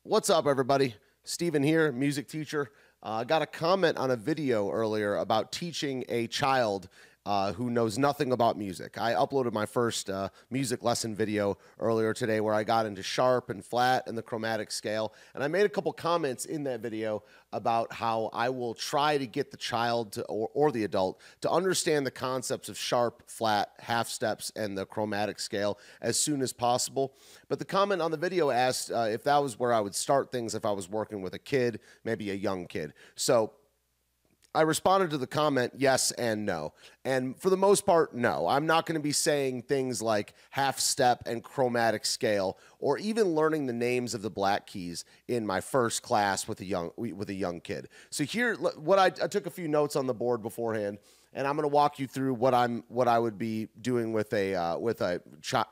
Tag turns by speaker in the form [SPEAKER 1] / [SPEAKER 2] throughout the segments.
[SPEAKER 1] What's up, everybody? Steven here, music teacher. I got a comment on a video earlier about teaching a child who knows nothing about music. I uploaded my first music lesson video earlier today where I got into sharp and flat and the chromatic scale. And I made a couple comments in that video about how I will try to get the child to, or the adult to understand the concepts of sharp, flat, half steps, and the chromatic scale as soon as possible. But the comment on the video asked if that was where I would start things if I was working with a kid, maybe a young kid. So I responded to the comment, yes and no. And for the most part, no. I'm not going to be saying things like half step and chromatic scale, or even learning the names of the black keys in my first class with a young kid. So here, I took a few notes on the board beforehand, and I'm going to walk you through what I would be doing with a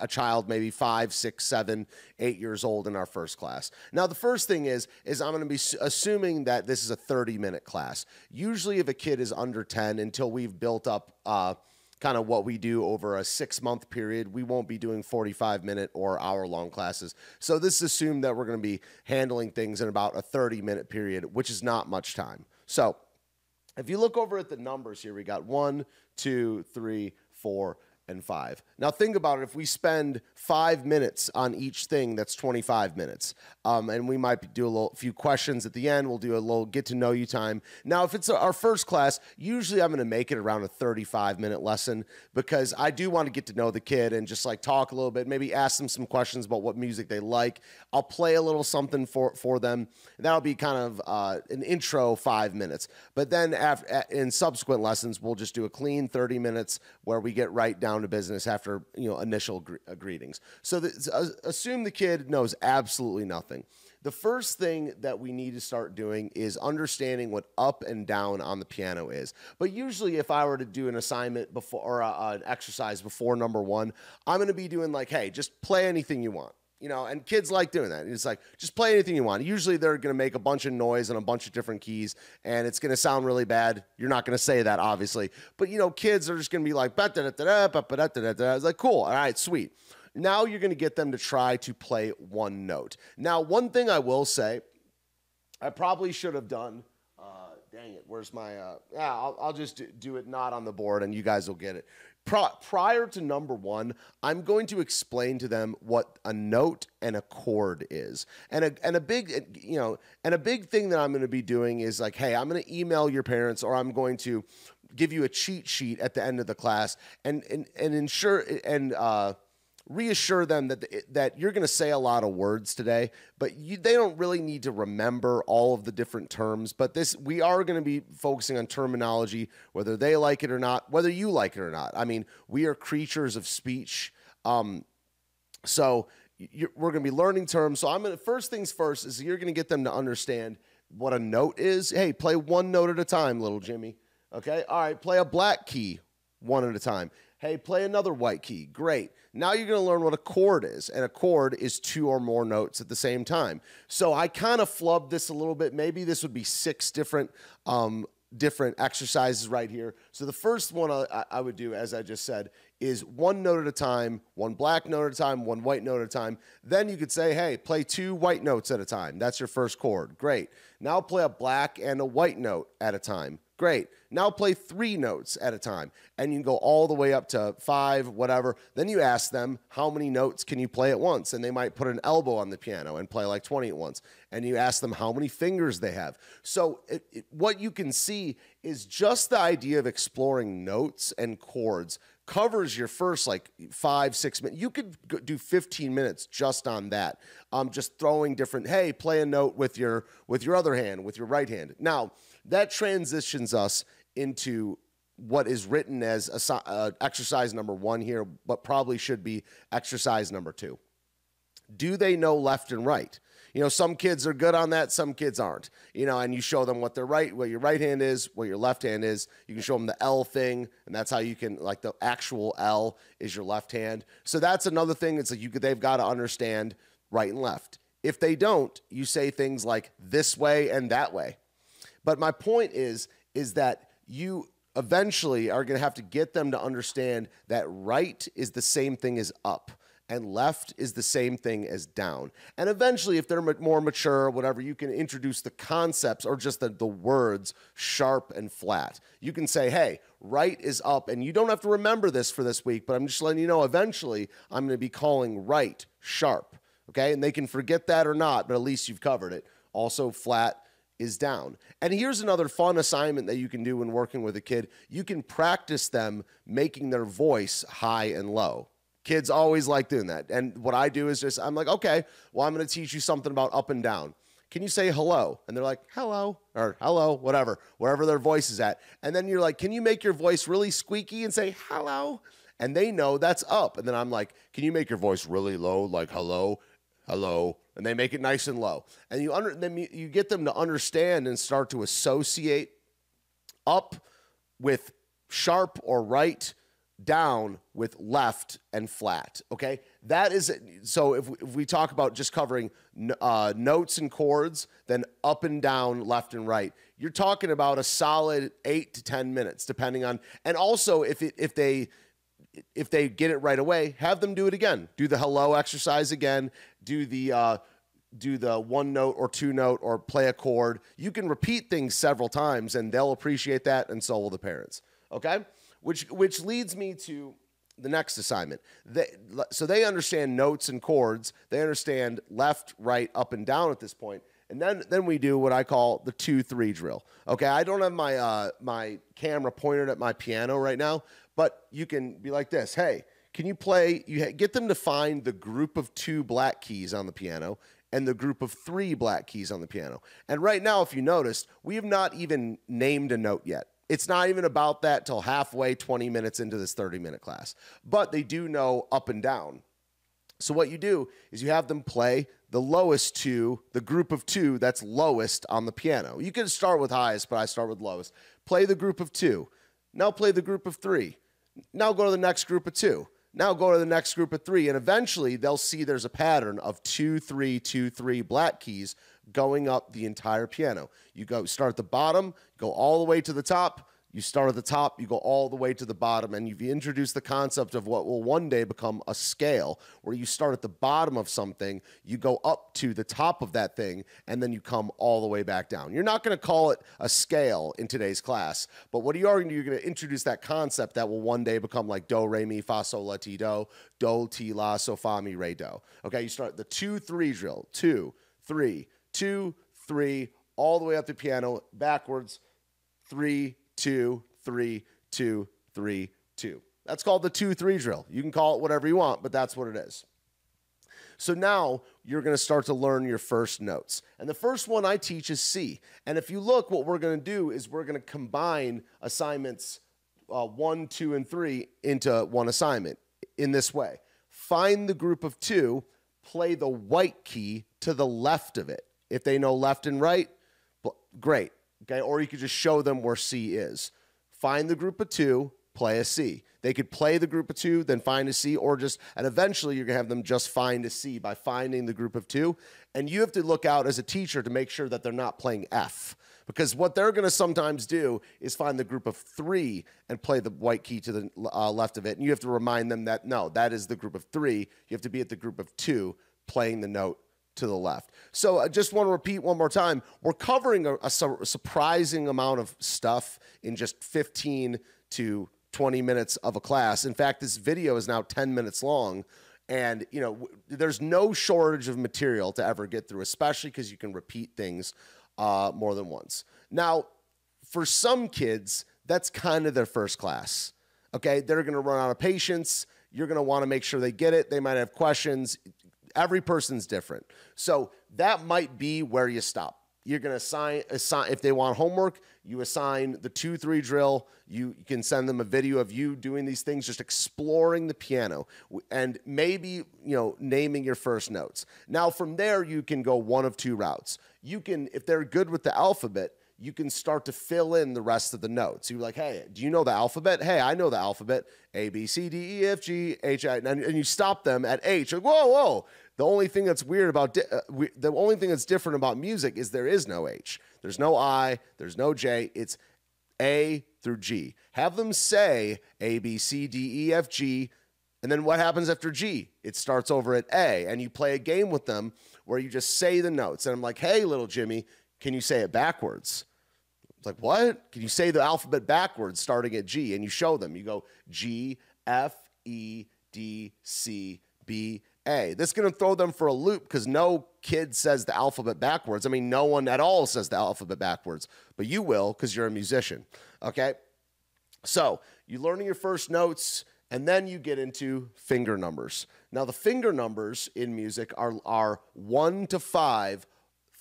[SPEAKER 1] child maybe 5, 6, 7, 8 years old in our first class. Now, the first thing is I'm going to be assuming that this is a 30-minute class. Usually, if a kid is under 10, until we've built up kind of what we do over a 6-month period, we won't be doing 45-minute or hour-long classes. So this is assumed that we're going to be handling things in about a 30-minute period, which is not much time. So if you look over at the numbers here, we got 1, 2, 3, 4, and 5. Now think about it. If we spend 5 minutes on each thing, that's 25 minutes. And we might do a few questions at the end. We'll do a little get-to-know-you time. Now, if it's our first class, usually I'm going to make it around a 35-minute lesson because I do want to get to know the kid and just like talk a little bit, maybe ask them some questions about what music they like. I'll play a little something for them. That'll be kind of an intro 5 minutes. But then in subsequent lessons, we'll just do a clean 30 minutes where we get right down to business after initial greetings. So assume the kid knows absolutely nothing. The first thing that we need to start doing is understanding what up and down on the piano is. But usually if I were to do an assignment before or an exercise before number 1, I'm going to be doing like, hey, just play anything you want. And kids like doing that. It's like, just play anything you want. Usually they're going to make a bunch of noise on a bunch of different keys, and it's going to sound really bad. You're not going to say that, obviously. But, kids are just going to be like, ba-da-da-da-da, it's like, cool, all right, sweet. Now you're going to get them to try to play one note. Now, one thing I will say, I probably should have done, dang it, where's my, I'll just do it not on the board, and you guys will get it. Prior to number 1, I'm going to explain to them what a note and a chord is. And a big thing that I'm going to be doing is like, hey, I'm going to email your parents, or I'm going to give you a cheat sheet at the end of the class and ensure and reassure them that you're going to say a lot of words today, but they don't really need to remember all of the different terms. But we are going to be focusing on terminology, whether they like it or not, whether you like it or not. I mean, we are creatures of speech. So we're going to be learning terms. So first things first is you're going to get them to understand what a note is. Hey, play one note at a time, little Jimmy. Okay. All right. Play a black key one at a time. Hey, play another white key. Great. Now you're going to learn what a chord is, and a chord is 2 or more notes at the same time. So I kind of flubbed this a little bit. Maybe this would be 6 different exercises right here. So the first one I would do, as I just said, is 1 note at a time, 1 black note at a time, 1 white note at a time. Then you could say, hey, play 2 white notes at a time. That's your first chord. Great. Now play a black and a white note at a time. Great. Now play 3 notes at a time, and you can go all the way up to 5, whatever. Then you ask them, how many notes can you play at once? And they might put an elbow on the piano and play like 20 at once. And you ask them how many fingers they have. So what you can see is just the idea of exploring notes and chords covers your first like 5, 6 minutes. You could do 15 minutes just on that. Just throwing different, hey, play a note with your other hand, with your right hand. Now, that transitions us into what is written as exercise number 1 here, but probably should be exercise number 2. Do they know left and right? Some kids are good on that, some kids aren't. And you show them what your right hand is, what your left hand is. You can show them the L thing, and that's how you can, like, the actual L is your left hand. So that's another thing. It's like they've got to understand right and left. If they don't, you say things like this way and that way. But my point is that you eventually are going to have to get them to understand that right is the same thing as up. and left is the same thing as down. And eventually, if they're more mature or whatever, you can introduce the concepts or just the words sharp and flat. You can say, hey, right is up, and you don't have to remember this for this week, but I'm just letting you know eventually I'm going to be calling right sharp, okay? And they can forget that or not, but at least you've covered it. Also, flat is down. And here's another fun assignment that you can do when working with a kid. You can practice them making their voice high and low. Kids always like doing that. And what I do is just, I'm like, okay, well, I'm going to teach you something about up and down. Can you say hello? And they're like, hello, or hello, whatever, wherever their voice is at. And then you're like, can you make your voice really squeaky and say hello? And they know that's up. And then I'm like, can you make your voice really low, like hello, hello? And they make it nice and low. And you get them to understand and start to associate up with sharp or right, down with left and flat, okay? That is it. So if we talk about just covering notes and chords, then up and down, left and right, you're talking about a solid 8 to 10 minutes, depending on, and also if they get it right away, have them do it again. Do the hello exercise again, do the one note or two note or play a chord. You can repeat things several times and they'll appreciate that, and so will the parents, okay? Which leads me to the next assignment. So they understand notes and chords. They understand left, right, up, and down at this point. And then we do what I call the 2-3 drill. Okay, I don't have my camera pointed at my piano right now, but you can be like this. Hey, can you play? Get them to find the group of 2 black keys on the piano and the group of 3 black keys on the piano. And right now, if you noticed, we have not even named a note yet. It's not even about that till halfway, 20 minutes into this 30-minute class. But they do know up and down. So what you do is you have them play the lowest 2, the group of 2 that's lowest on the piano. You can start with highest, but I start with lowest. Play the group of 2. Now play the group of 3. Now go to the next group of 2. Now go to the next group of 3. And eventually they'll see there's a pattern of 2, 3, 2, 3 black keys going up the entire piano. You start at the bottom, go all the way to the top. You start at the top, you go all the way to the bottom, and you've introduced the concept of what will one day become a scale, where you start at the bottom of something, you go up to the top of that thing, and then you come all the way back down. You're not going to call it a scale in today's class, but what you are going to do, you're going to introduce that concept that will one day become like do, re, mi, fa, sol, la, ti, do, ti, la, so, fa, mi, re, do. Okay, you start the 2-3 drill, 2, 3, 2, 3, all the way up the piano, backwards, 3, 2, 3, 2, 3, 2. That's called the 2-3 drill. You can call it whatever you want, but that's what it is. So now you're going to start to learn your first notes. And the first one I teach is C. And if you look, what we're going to do is we're going to combine assignments 1, 2, and 3 into one assignment in this way. Find the group of 2, play the white key to the left of it. If they know left and right, great. Okay, or you could just show them where C is. Find the group of 2, play a C. They could play the group of 2, then find a C, or and eventually you're going to have them just find a C by finding the group of 2. And you have to look out as a teacher to make sure that they're not playing F. Because what they're going to sometimes do is find the group of 3 and play the white key to the left of it. And you have to remind them that, no, that is the group of 3. You have to be at the group of 2 playing the note to the left. So I just want to repeat one more time. We're covering a surprising amount of stuff in just 15 to 20 minutes of a class. In fact, this video is now 10 minutes long. And, you know, there's no shortage of material to ever get through, especially because you can repeat things more than once. Now, for some kids, that's kind of their first class. Okay, they're going to run out of patience. You're going to want to make sure they get it. They might have questions. Every person's different. So that might be where you stop. You're going to assign, if they want homework, you assign the 2-3 drill. You can send them a video of you doing these things, just exploring the piano, and maybe, naming your first notes. Now, from there, you can go one of 2 routes. You can, if they're good with the alphabet, you can start to fill in the rest of the notes. You're like, hey, do you know the alphabet? Hey, I know the alphabet. A, B, C, D, E, F, G, H, I. And you stop them at H. Like, whoa, whoa. The only thing that's weird about, the only thing that's different about music is there is no H. There's no I. There's no J. It's A through G. Have them say A, B, C, D, E, F, G And then what happens after G? It starts over at A, and you play a game with them where you just say the notes. And I'm like, hey, little Jimmy, can you say it backwards? It's like, what? Can you say the alphabet backwards starting at G? And you show them. You go G, F, E, D, C, B, A. This is going to throw them for a loop because no kid says the alphabet backwards. I mean, no one at all says the alphabet backwards, but you will because you're a musician, okay? So you're learning your first notes, and then you get into finger numbers. Now, the finger numbers in music are 1 to 5,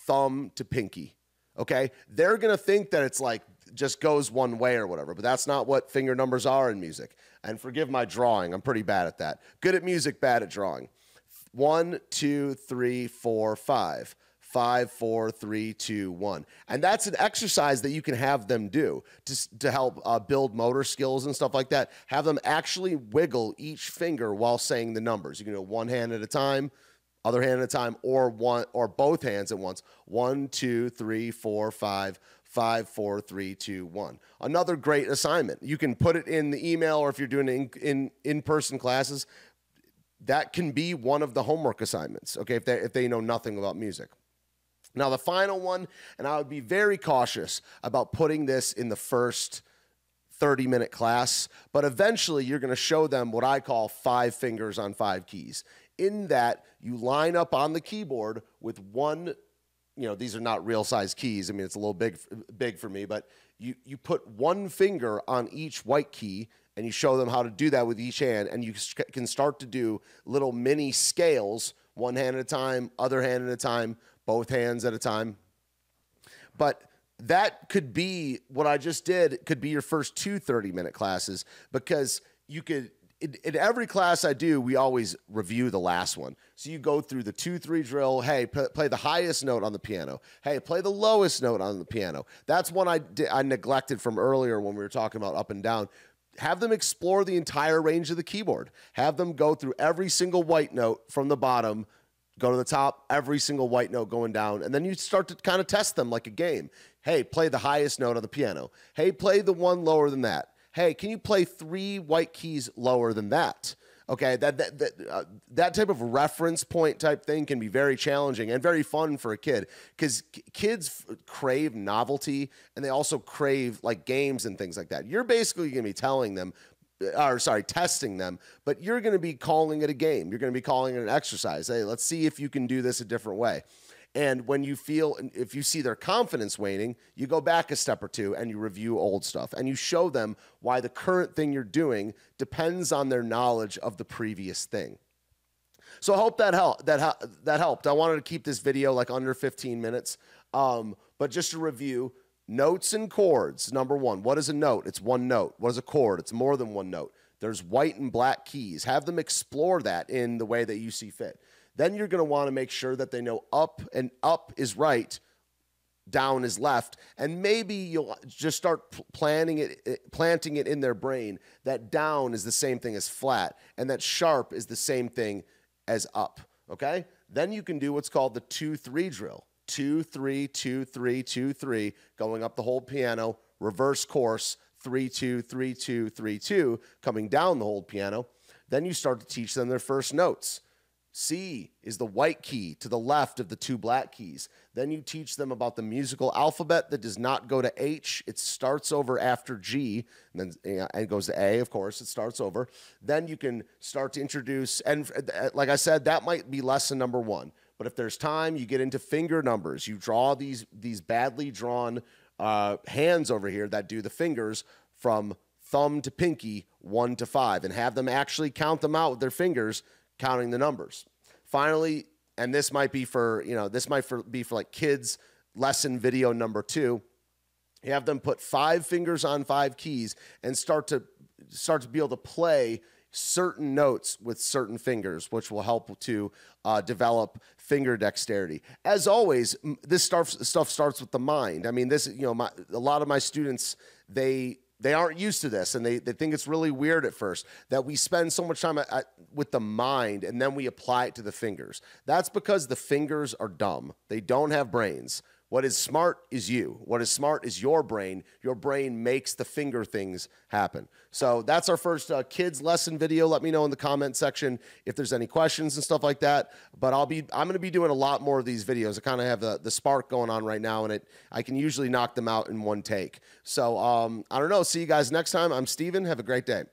[SPEAKER 1] thumb to pinky. Okay, they're going to think that it's like just goes one way or whatever, but that's not what finger numbers are in music. And forgive my drawing. I'm pretty bad at that. Good at music, bad at drawing. 1, 2, 3, 4, 5. 5, 4, 3, 2, 1. And that's an exercise that you can have them do to help build motor skills and stuff like that. Have them actually wiggle each finger while saying the numbers. You can do it one hand at a time, other hand at a time, or both hands at once. 1, 2, 3, 4, 5, 5, 4, 3, 2, 1. Another great assignment. You can put it in the email, or if you're doing it in-person classes, that can be one of the homework assignments, okay, if they know nothing about music. Now, the final one, and I would be very cautious about putting this in the first 30-minute class, but eventually you're going to show them what I call 5 fingers on 5 keys. In that, you line up on the keyboard with one, these are not real size keys. I mean, it's a little big for me, but you put one finger on each white key, and you show them how to do that with each hand, and you can start to do little mini scales, one hand at a time, other hand at a time, both hands at a time. But that could be what I just did. It could be your first 2 30-minute classes, because you could, in every class I do, we always review the last one. So you go through the 2-3 drill. Hey, play the highest note on the piano. Hey, play the lowest note on the piano. That's one I neglected from earlier when we were talking about up and down. Have them explore the entire range of the keyboard. Have them go through every single white note from the bottom, go to the top, every single white note going down, and then you start to kind of test them like a game. Hey, play the highest note on the piano. Hey, play the one lower than that. Hey, can you play 3 white keys lower than that? Okay, that type of reference point type thing can be very challenging and very fun for a kid, because kids crave novelty, and they also crave like games and things like that. You're basically going to be telling them, testing them, but you're going to be calling it a game. You're going to be calling it an exercise. Hey, let's see if you can do this a different way. And when if you see their confidence waning, you go back a step or two and you review old stuff, and you show them why the current thing you're doing depends on their knowledge of the previous thing. So I hope that helped. I wanted to keep this video like under 15 minutes. But just to review, notes and chords. Number 1, what is a note? It's one note. What is a chord? It's more than one note. There's white and black keys. Have them explore that in the way that you see fit. Then you're going to want to make sure that they know up is right, down is left, and maybe you'll just start planting it in their brain that down is the same thing as flat, and that sharp is the same thing as up, okay? Then you can do what's called the 2-3 drill. 2, 3, 2, 3, 2, 3, going up the whole piano, reverse course, 3, 2, 3, 2, 3, 2, coming down the whole piano. Then you start to teach them their first notes. C is the white key to the left of the 2 black keys. Then you teach them about the musical alphabet that does not go to H. It starts over after G, and then and goes to A, of course. It starts over. Then you can start to introduce, and like I said, that might be lesson number 1. But if there's time, you get into finger numbers. You draw these badly drawn hands over here that do the fingers from thumb to pinky, 1 to 5, and have them actually count them out with their fingers, counting the numbers. Finally, and this might be for like kids lesson video number 2, you have them put 5 fingers on 5 keys and start to be able to play certain notes with certain fingers, which will help to develop finger dexterity. As always, this stuff starts with the mind. I mean, a lot of my students, they aren't used to this, and they think it's really weird at first that we spend so much time with the mind and then we apply it to the fingers. That's because the fingers are dumb. They don't have brains. What is smart is you. What is smart is your brain. Your brain makes the finger things happen. So that's our first kids lesson video. Let me know in the comment section if there's any questions and stuff like that. But I'm going to be doing a lot more of these videos. I kind of have the spark going on right now, and I can usually knock them out in one take. So I don't know. See you guys next time. I'm Steven. Have a great day.